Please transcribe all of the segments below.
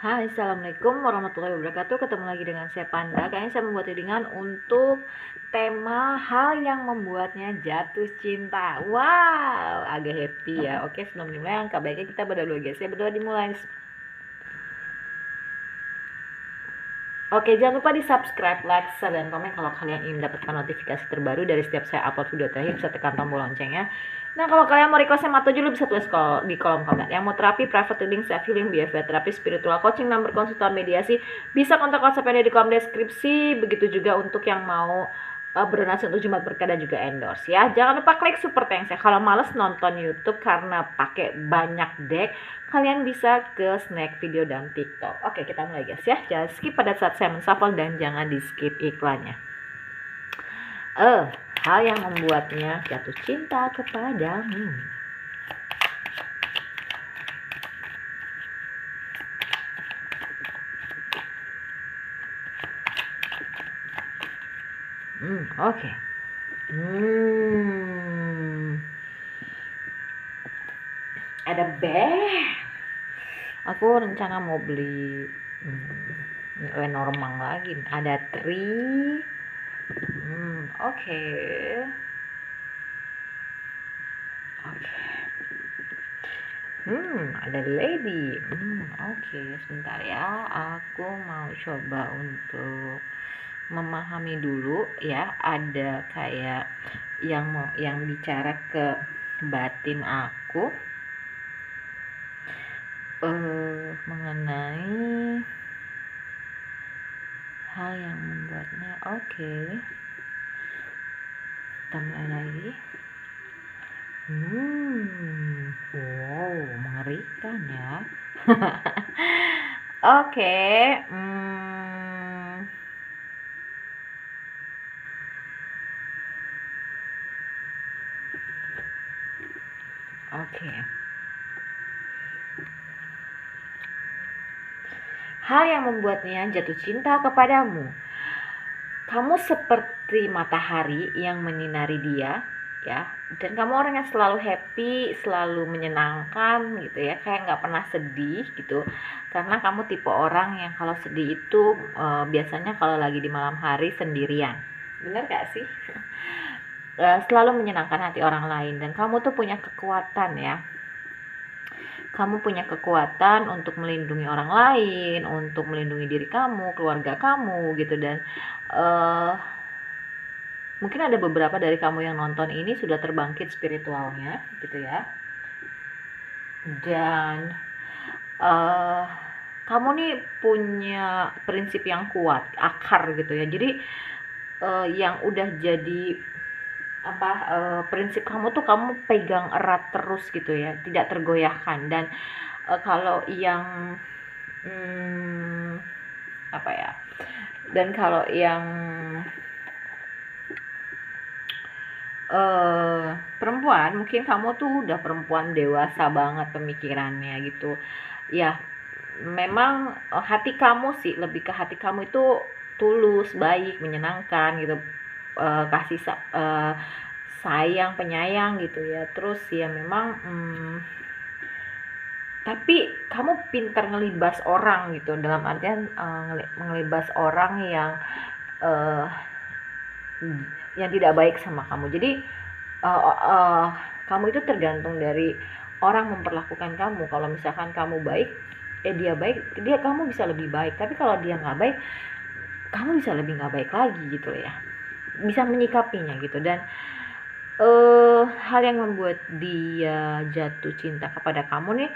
Hai, Assalamualaikum warahmatullahi wabarakatuh. Ketemu lagi dengan saya Panda. Kayaknya saya membuat readingan untuk tema hal yang membuatnya jatuh cinta. Wow, agak happy ya. Oke, sebelum dimulai angka baiknya kita berdoa dulu guys. Saya berdoa dimulai. Oke, jangan lupa di subscribe, like, share, dan komen kalau kalian ingin mendapatkan notifikasi terbaru dari setiap saya upload video terakhir. Bisa tekan tombol loncengnya. Nah, kalau kalian mau request sama tujuh, bisa tulis di kolom komentar. Yang mau terapi, private reading, self healing, BFW, terapi spiritual, coaching, nomor konsultan, mediasi, bisa kontak WhatsApp di kolom deskripsi. Begitu juga untuk yang mau berdonasi untuk Jumat Berkah dan juga endorse ya. Jangan lupa klik super thanks ya. Kalau males nonton YouTube karena pakai banyak deck, kalian bisa ke snack video dan TikTok. Oke, kita mulai guys ya. Jangan skip pada saat saya menshuffle dan jangan di skip iklannya. Hal yang membuatnya jatuh cinta kepadamu. Oke. Ada beh. Aku rencana mau beli normal lagi. Ada tree. Oke. Ada lady. Oke, sebentar ya. Aku mau coba untuk memahami dulu ya. Ada kayak yang bicara ke batin aku mengenai hal yang membuatnya. Oke. Kita mulai lagi. Wow, mengerikan ya. Oke. Oke. Hal yang membuatnya jatuh cinta kepadamu. Kamu seperti matahari yang menyinari dia, ya. Dan kamu orang yang selalu happy, selalu menyenangkan gitu ya, kayak nggak pernah sedih gitu. Karena kamu tipe orang yang kalau sedih itu biasanya kalau lagi di malam hari sendirian. Bener gak sih? Selalu menyenangkan hati orang lain dan kamu tuh punya kekuatan ya. Kamu punya kekuatan untuk melindungi orang lain, untuk melindungi diri kamu, keluarga kamu gitu. Dan mungkin ada beberapa dari kamu yang nonton ini sudah terbangkit spiritualnya gitu ya. Dan kamu nih punya prinsip yang kuat, akar gitu ya. Jadi yang udah jadi prinsip kamu tuh kamu pegang erat terus gitu ya, tidak tergoyahkan. Dan kalau yang dan kalau yang perempuan, mungkin kamu tuh udah perempuan dewasa banget pemikirannya gitu ya. Memang hati kamu sih, lebih ke hati kamu itu tulus, baik, menyenangkan gitu, kasih sayang, penyayang gitu ya. Terus ya memang tapi kamu pintar ngelibas orang gitu, dalam artian ngelibas orang yang tidak baik sama kamu. Jadi kamu itu tergantung dari orang memperlakukan kamu. Kalau misalkan kamu baik, dia baik, kamu bisa lebih baik. Tapi kalau dia nggak baik, kamu bisa lebih nggak baik lagi gitu ya. Bisa menyikapinya gitu. Dan hal yang membuat dia jatuh cinta kepada kamu nih,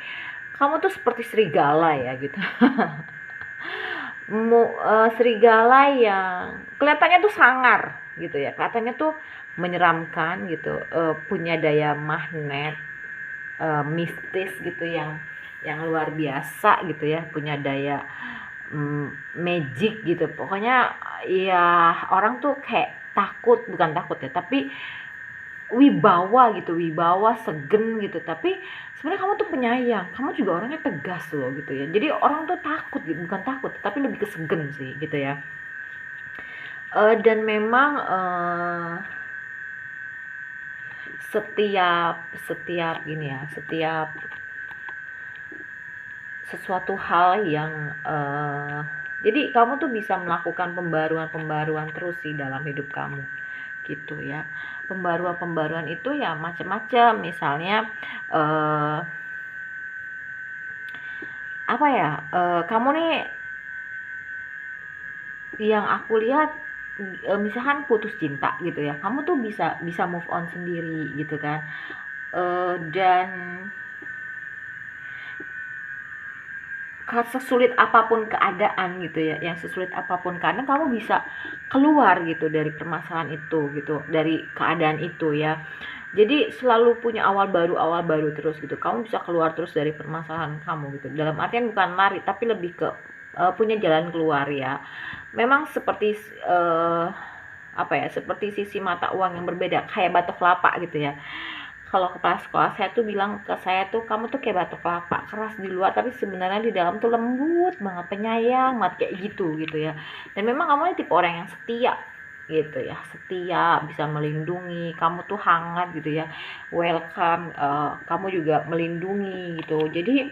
kamu tuh seperti serigala ya gitu. Serigala yang kelihatannya tuh sangar gitu ya, kelihatannya tuh menyeramkan gitu, punya daya magnet mistis gitu yang luar biasa gitu ya, punya daya magic gitu. Pokoknya ya orang tuh kayak bukan takut ya, tapi wibawa gitu, wibawa segen gitu. Tapi sebenarnya kamu tuh penyayang, kamu juga orangnya tegas loh gitu ya. Jadi orang tuh takut gitu, bukan takut tapi lebih ke segen sih gitu ya. Dan memang setiap gini ya, sesuatu hal yang jadi kamu tuh bisa melakukan pembaruan terus sih dalam hidup kamu gitu ya. Pembaruan itu ya macam-macam, misalnya apa ya, kamu nih yang aku lihat, misalkan putus cinta gitu ya, kamu tuh bisa move on sendiri gitu kan. Dan sesulit apapun keadaan gitu ya, yang sesulit apapun keadaan kamu bisa keluar gitu dari permasalahan itu gitu, dari keadaan itu ya. Jadi selalu punya awal baru terus gitu, kamu bisa keluar terus dari permasalahan kamu gitu, dalam artian bukan lari tapi lebih ke punya jalan keluar ya. Memang seperti apa ya, seperti sisi mata uang yang berbeda, kayak batok kelapa gitu ya. Kalau kepala sekolah saya tuh bilang ke saya tuh, kamu tuh kayak batok kelapa, keras di luar tapi sebenarnya di dalam tuh lembut banget, penyayang banget, kayak gitu ya. Dan memang kamu ini tipe orang yang setia gitu ya, setia, bisa melindungi, kamu tuh hangat gitu ya, welcome, kamu juga melindungi gitu. Jadi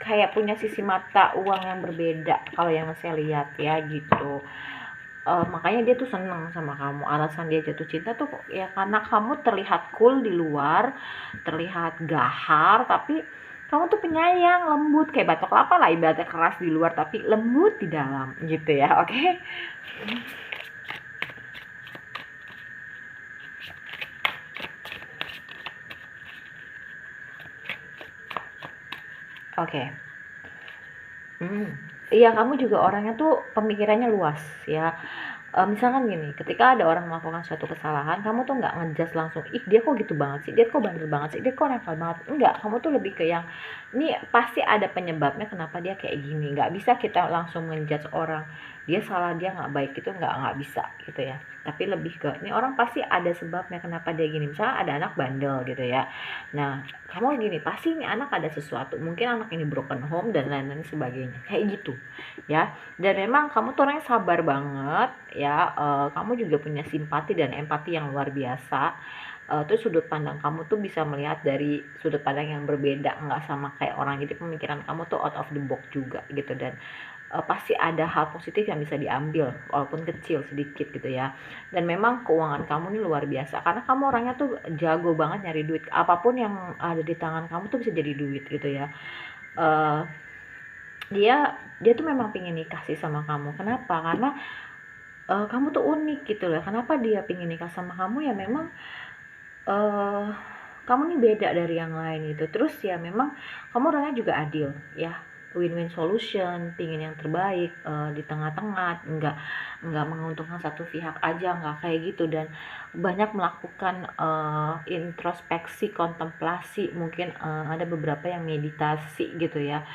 kayak punya sisi mata uang yang berbeda kalau yang saya lihat ya gitu. Makanya dia tuh seneng sama kamu. Alasan dia jatuh cinta tuh ya karena kamu terlihat cool di luar, terlihat gahar, tapi kamu tuh penyayang, lembut, kayak batok kelapa lah ibaratnya, keras di luar tapi lembut di dalam gitu ya. Oke. Oke. Iya, kamu juga orangnya tuh pemikirannya luas ya. Misalkan gini, ketika ada orang melakukan suatu kesalahan, kamu tuh nggak ngejudge langsung, ih dia kok gitu banget sih, dia kok bandel banget sih, dia kok nakal banget. Enggak, kamu tuh lebih ke yang, ini pasti ada penyebabnya kenapa dia kayak gini. Nggak bisa kita langsung ngejudge orang, dia salah, dia nggak baik, itu nggak bisa gitu ya. Tapi lebih ke, ini orang pasti ada sebabnya kenapa dia gini. Misalnya ada anak bandel gitu ya. Nah, kamu gini, pasti ini anak ada sesuatu, mungkin anak ini broken home dan lain-lain sebagainya, kayak gitu ya. Dan memang kamu tuh orangnya sabar banget ya, kamu juga punya simpati dan empati yang luar biasa. Terus sudut pandang kamu tuh bisa melihat dari sudut pandang yang berbeda, nggak sama kayak orang, jadi pemikiran kamu tuh out of the box juga gitu. Dan pasti ada hal positif yang bisa diambil walaupun kecil sedikit gitu ya. Dan memang keuangan kamu ini luar biasa karena kamu orangnya tuh jago banget nyari duit, apapun yang ada di tangan kamu tuh bisa jadi duit gitu ya. uh, dia tuh memang pingin nikah sih sama kamu. Kenapa? Karena kamu tuh unik gitu loh. Kenapa dia pingin nikah sama kamu? Ya memang uh, kamu nih beda dari yang lain gitu. Terus ya memang kamu orangnya juga adil ya, win-win solution, pingin yang terbaik di tengah-tengah, nggak menguntungkan satu pihak aja, nggak kayak gitu. Dan banyak melakukan introspeksi, kontemplasi, mungkin ada beberapa yang meditasi gitu ya.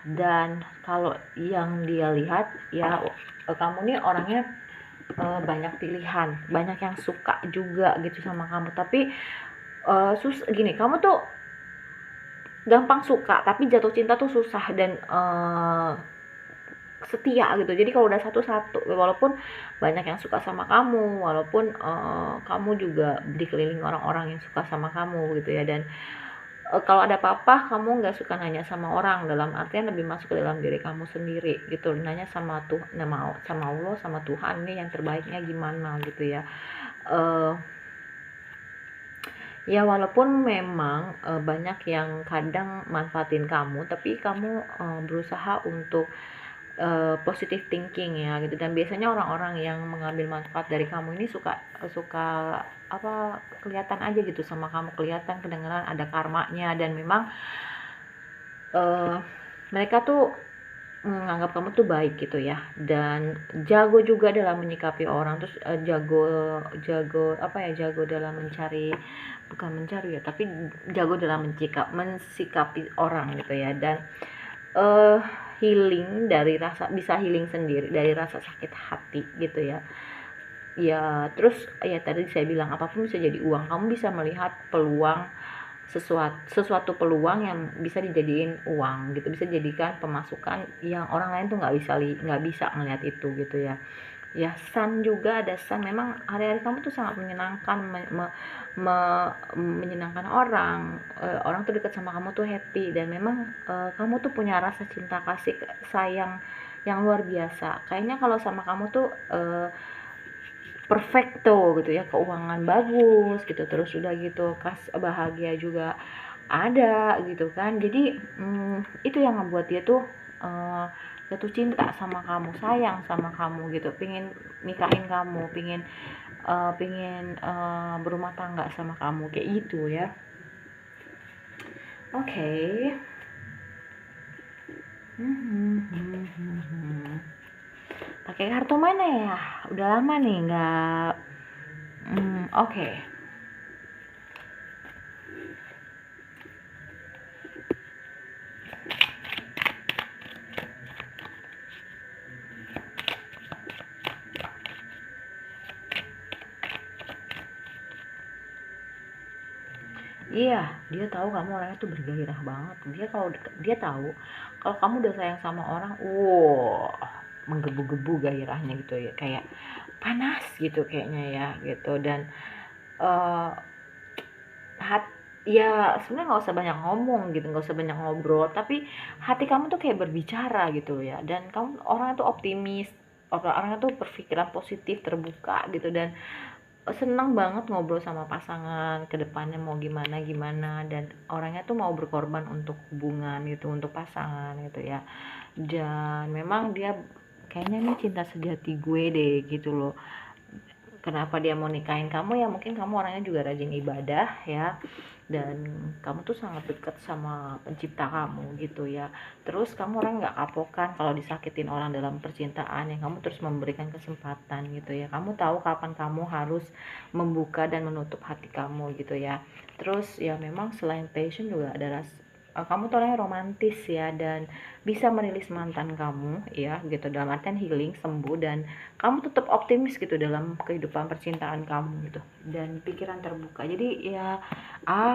Dan kalau yang dia lihat ya, kamu nih orangnya banyak pilihan, banyak yang suka juga gitu sama kamu. Tapi gini, kamu tuh gampang suka tapi jatuh cinta tuh susah, dan setia gitu. Jadi kalau udah satu-satu, walaupun banyak yang suka sama kamu, walaupun kamu juga dikelilingi orang-orang yang suka sama kamu gitu ya. Dan kalau ada apa-apa kamu nggak suka nanya sama orang, dalam artian lebih masuk ke dalam diri kamu sendiri gitu, nanya sama sama Allah, sama Tuhan nih yang terbaiknya gimana gitu ya. Ya walaupun memang banyak yang kadang manfaatin kamu, tapi kamu berusaha untuk positive thinking ya gitu. Dan biasanya orang-orang yang mengambil manfaat dari kamu ini suka suka apa, kelihatan aja gitu sama kamu, kelihatan, kedengeran ada karmanya. Dan memang mereka tuh menganggap kamu tuh baik gitu ya, dan jago juga dalam menyikapi orang. Terus jago jago apa ya, jago dalam mencari, bukan mencari ya, tapi jago dalam mensikapi orang gitu ya. Dan healing dari rasa, bisa healing sendiri dari rasa sakit hati gitu ya. Ya terus ya tadi saya bilang apapun bisa jadi uang, kamu bisa melihat peluang, sesuatu peluang yang bisa dijadiin uang gitu, bisa jadikan pemasukan yang orang lain tuh nggak bisa ngelihat itu gitu ya. ya Sun juga ada Sun. Memang hari-hari kamu tuh sangat menyenangkan, menyenangkan orang. Orang tuh dekat sama kamu tuh happy, dan memang kamu tuh punya rasa cinta kasih sayang yang luar biasa. Kayaknya kalau sama kamu tuh perfecto gitu ya, keuangan bagus gitu, terus udah gitu bahagia juga ada gitu kan. Jadi itu yang ngebuat dia tuh jatuh cinta sama kamu, sayang sama kamu gitu, pingin nikahin kamu, pingin berumah tangga sama kamu kayak gitu ya. Oke. Pakai kartu mana ya? Udah lama nih nggak. Oke. Iya, dia tahu kamu orangnya tuh bergairah banget. Dia tahu kalau kamu udah sayang sama orang, menggebu-gebu gairahnya gitu ya, kayak panas gitu kayaknya ya gitu. Dan uh, ya sebenarnya nggak usah banyak ngomong gitu, nggak usah banyak ngobrol, tapi hati kamu tuh kayak berbicara gitu ya. Dan kamu orangnya tuh optimis, orangnya tuh berpikiran positif, terbuka gitu, dan senang banget ngobrol sama pasangan ke depannya mau gimana gimana, dan orangnya tuh mau berkorban untuk hubungan gitu, untuk pasangan gitu ya. Dan memang dia kayaknya nih cinta sejati gue deh gitu loh. Kenapa dia mau nikahin kamu ya, mungkin kamu orangnya juga rajin ibadah ya, dan kamu tuh sangat dekat sama pencipta kamu gitu ya. Terus kamu orang nggak kapokan kalau disakitin orang dalam percintaan, yang kamu terus memberikan kesempatan gitu ya. Kamu tahu kapan kamu harus membuka dan menutup hati kamu gitu ya. Terus ya memang selain passion juga ada kamu tuh orangnya romantis ya, dan bisa merilis mantan kamu ya gitu, dalam artian healing, sembuh, dan kamu tetap optimis gitu dalam kehidupan percintaan kamu gitu, dan pikiran terbuka. Jadi ya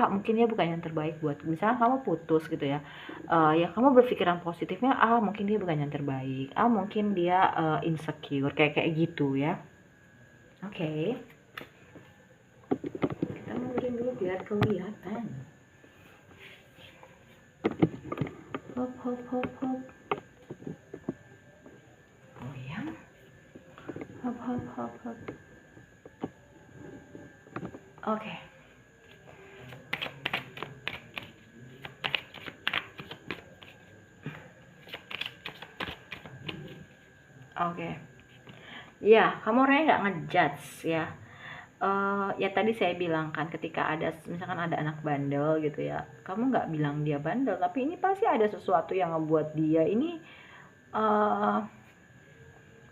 mungkin dia bukan yang terbaik buat, misalnya kamu putus gitu ya, ya kamu berpikiran positifnya, mungkin dia bukan yang terbaik, mungkin dia insecure, kayak kayak gitu ya. Oke. Kita mundurin dulu biar kelihatan. Hop hop hop hop. Oh ya. Hop hop hop hop. Oke. Oke. Ya, kamu orangnya nggak ngejudge ya. Ya tadi saya bilang kan, ketika ada misalkan ada anak bandel gitu ya, kamu nggak bilang dia bandel, tapi ini pasti ada sesuatu yang ngebuat dia ini uh,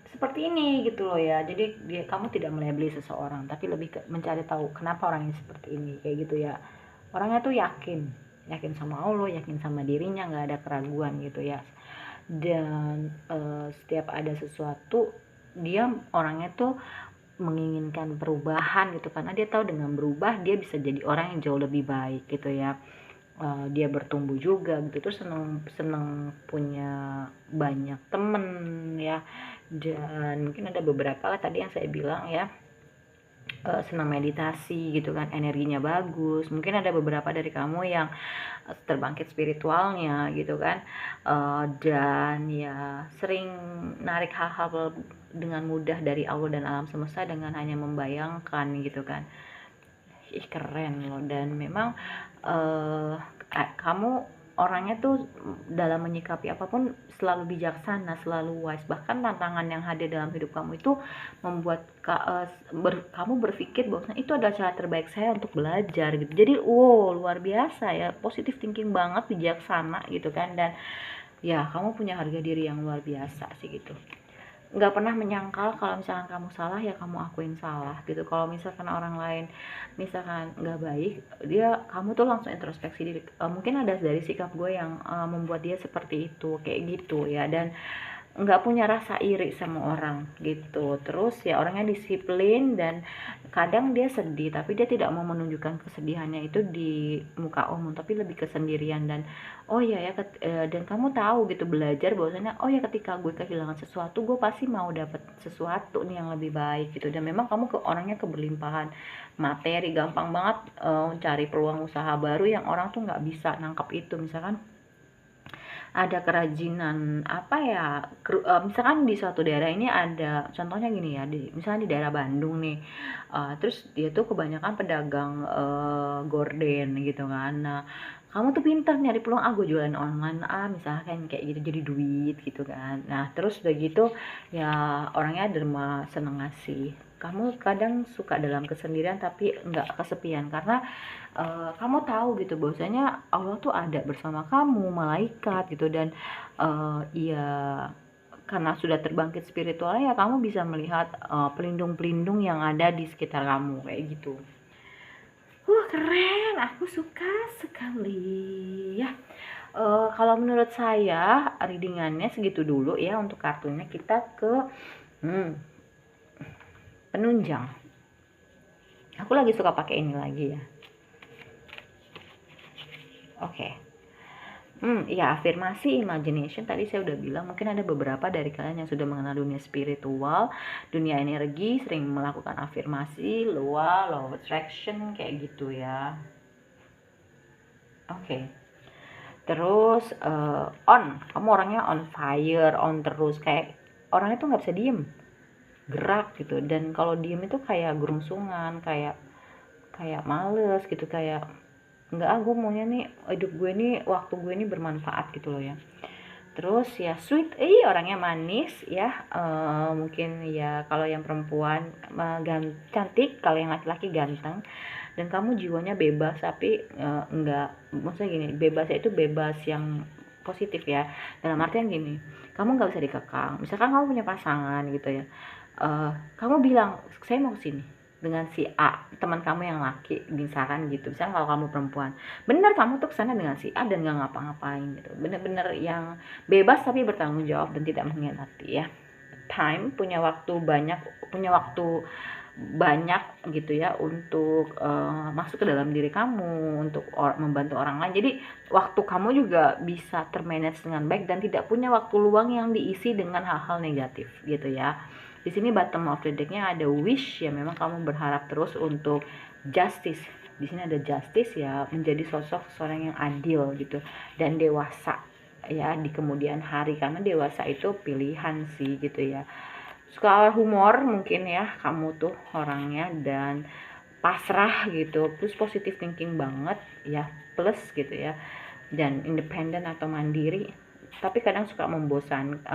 seperti ini gitu loh ya. Jadi kamu tidak melabeli seseorang, tapi lebih mencari tahu kenapa orang ini seperti ini kayak gitu ya. Orangnya tuh yakin, yakin sama Allah, yakin sama dirinya, nggak ada keraguan gitu ya. Dan setiap ada sesuatu, dia orangnya tuh menginginkan perubahan gitu, karena dia tahu dengan berubah dia bisa jadi orang yang jauh lebih baik gitu ya. Dia bertumbuh juga gitu, terus seneng seneng punya banyak temen ya. Dan mungkin ada beberapa lah tadi yang saya bilang ya, senang meditasi gitu kan, energinya bagus. Mungkin ada beberapa dari kamu yang terbangkit spiritualnya gitu kan, dan ya sering narik hal-hal dengan mudah dari Allah dan alam semesta dengan hanya membayangkan gitu kan. Keren loh. Dan memang kamu orangnya tuh dalam menyikapi apapun selalu bijaksana, selalu wise. Bahkan tantangan yang hadir dalam hidup kamu itu membuat kamu berpikir bahwa itu adalah cara terbaik saya untuk belajar gitu. Jadi luar biasa ya, positive thinking banget, bijaksana gitu kan. Dan ya kamu punya harga diri yang luar biasa sih gitu. Nggak pernah menyangkal kalau misalkan kamu salah, ya kamu akuin salah gitu. Kalau misalkan orang lain misalkan nggak baik, kamu tuh langsung introspeksi diri. Mungkin ada dari sikap gue yang membuat dia seperti itu kayak gitu ya. Dan nggak punya rasa iri sama orang gitu. Terus ya orangnya disiplin, dan kadang dia sedih tapi dia tidak mau menunjukkan kesedihannya itu di muka umum, tapi lebih kesendirian. Dan oh ya ya dan kamu tahu gitu, belajar bahwasanya oh ya ketika gue kehilangan sesuatu, gue pasti mau dapat sesuatu nih yang lebih baik gitu. Dan memang kamu orangnya keberlimpahan materi, gampang banget cari peluang usaha baru yang orang tuh nggak bisa nangkap itu. Misalkan ada kerajinan apa ya, misalkan di suatu daerah ini ada contohnya gini ya, misalnya di daerah Bandung nih, terus dia tuh kebanyakan pedagang gorden gitu kan. Nah kamu tuh pintar nyari peluang, gue jualan online misalkan kayak gitu, jadi duit gitu kan. Nah terus udah gitu ya, orangnya derma, seneng ngasih. Kamu kadang suka dalam kesendirian tapi nggak kesepian, karena kamu tahu gitu bahwasanya Allah tuh ada bersama kamu, malaikat gitu. Dan ya karena sudah terbangkit spiritualnya, ya kamu bisa melihat pelindung-pelindung yang ada di sekitar kamu kayak gitu. Keren, aku suka sekali ya. Kalau menurut saya readingannya segitu dulu ya untuk kartunya. Kita ke penunjang. Aku lagi suka pakai ini lagi ya. Oke. Ya, afirmasi, imagination tadi saya udah bilang, mungkin ada beberapa dari kalian yang sudah mengenal dunia spiritual, dunia energi, sering melakukan afirmasi, law of attraction kayak gitu ya. Oke. Terus kamu orangnya on fire, on terus, kayak orangnya tuh nggak bisa diem, gerak gitu. Dan kalau diem itu kayak gerungsungan, kayak males gitu, kayak enggak, gue maunya nih hidup gue nih, waktu gue ini bermanfaat gitu loh ya. Terus ya sweet, orangnya manis ya. Mungkin ya kalau yang perempuan cantik, kalau yang laki-laki ganteng. Dan kamu jiwanya bebas, tapi enggak, maksudnya gini, bebasnya itu bebas yang positif ya. Dalam artian gini, kamu nggak bisa dikekang. Misalkan kamu punya pasangan gitu ya, kamu bilang saya mau kesini dengan si A, teman kamu yang laki misalkan gitu. Misalkan kalau kamu perempuan, bener kamu tuh kesana dengan si A dan nggak ngapa-ngapain gitu, bener-bener yang bebas tapi bertanggung jawab dan tidak mengkhianati ya. Time, punya waktu banyak gitu ya untuk masuk ke dalam diri kamu, untuk membantu orang lain. Jadi waktu kamu juga bisa termanage dengan baik dan tidak punya waktu luang yang diisi dengan hal-hal negatif gitu ya. Di sini bottom of the deck-nya ada wish ya, memang kamu berharap terus untuk justice. Di sini ada justice ya, menjadi sosok seorang yang adil gitu dan dewasa ya di kemudian hari, karena dewasa itu pilihan sih gitu ya. Suka humor mungkin ya kamu tuh orangnya, dan pasrah gitu, plus positive thinking banget ya, plus gitu ya, dan independen atau mandiri. Tapi kadang suka membosan,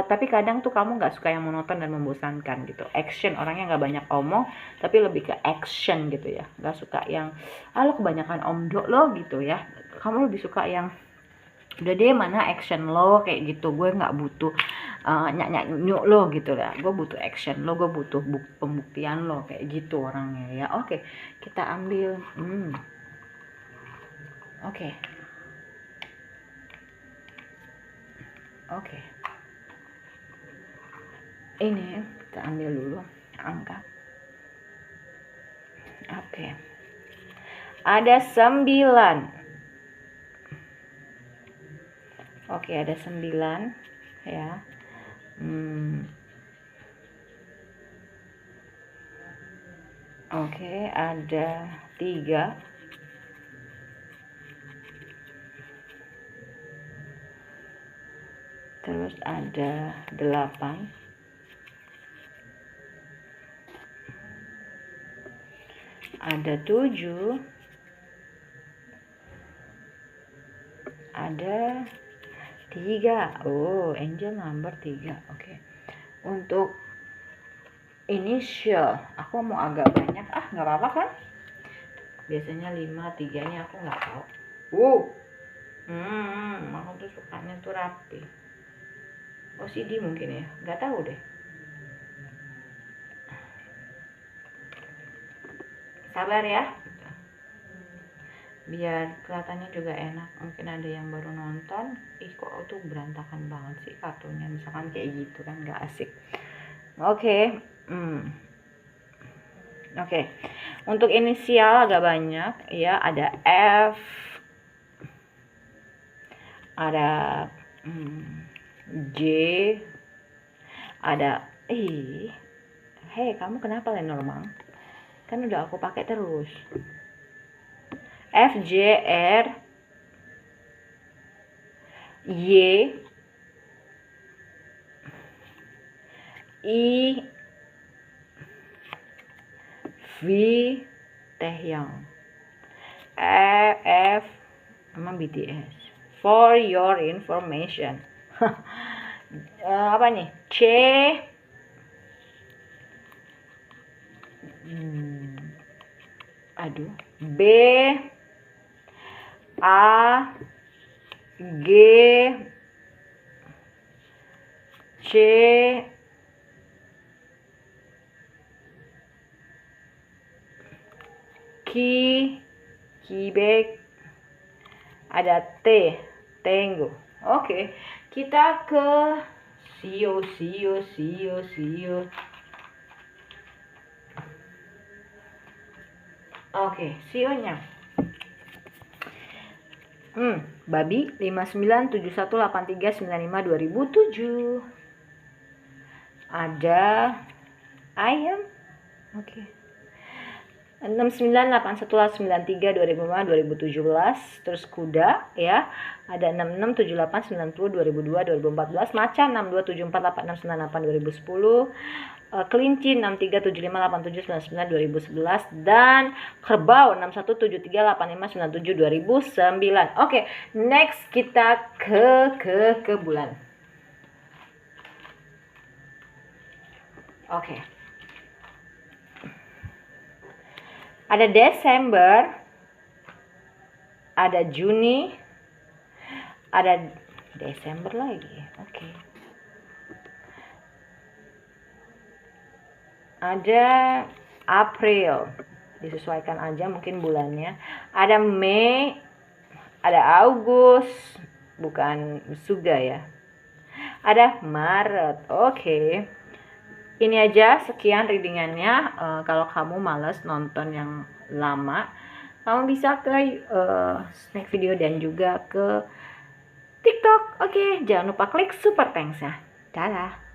tapi kadang tuh kamu nggak suka yang monoton dan membosankan gitu. Action, orangnya nggak banyak omong tapi lebih ke action gitu ya, nggak suka yang lo kebanyakan omdo lo gitu ya. Kamu lebih suka yang udah deh, mana action lo kayak gitu. Gue nggak butuh nyak nyuk lo gitu ya, gue butuh action lo, gue butuh pembuktian lo kayak gitu orangnya ya. Oke, kita ambil oke. Ini kita ambil dulu angka. Oke. Ada 9. Oke, ada 9 ya. Oke, ada 3. Terus ada 8. Ada 7. Ada 3. Angel number 3. Oke. Untuk initial aku mau agak banyak, nggak apa-apa kan, biasanya 5, 3-nya aku nggak tahu. Aku tuh sukanya tuh rapi. OCD mungkin ya, nggak tahu deh. Sabar ya. biar kelihatannya juga enak. Mungkin ada yang baru nonton, ih kok tuh berantakan banget sih kartunya, misalkan kayak gitu kan gak asik. Oke. Oke. Untuk inisial agak banyak ya, ada F, ada J, ada hei kamu kenapa Lenormand? Kan udah aku pakai terus. F, J, R, Y, I, V, Taehyung, F, sama BTS. For your information. Apa nih? C, B, A, G, C, Quebec, ada T, Tango. Oke, kita ke Sio. Oke, Sionya. Babi 597183952007. Ada ayam. Oke. 6981932005 2017. Terus kuda ya. Ada 667890 2002 2014. Macan 62748698 2010. Kelinci 63758799 2011 dan kerbau 61738597 2009. Oke, next kita ke bulan. Oke. Ada Desember, ada Juni, ada Desember lagi. Oke. Ada April, disesuaikan aja mungkin bulannya. Ada Mei, ada Agustus, bukan Suga ya. Ada Maret. Oke. Ini aja sekian readingannya. Kalau kamu males nonton yang lama, kamu bisa ke snack video dan juga ke TikTok. Oke, jangan lupa klik super thanks ya. Dadah.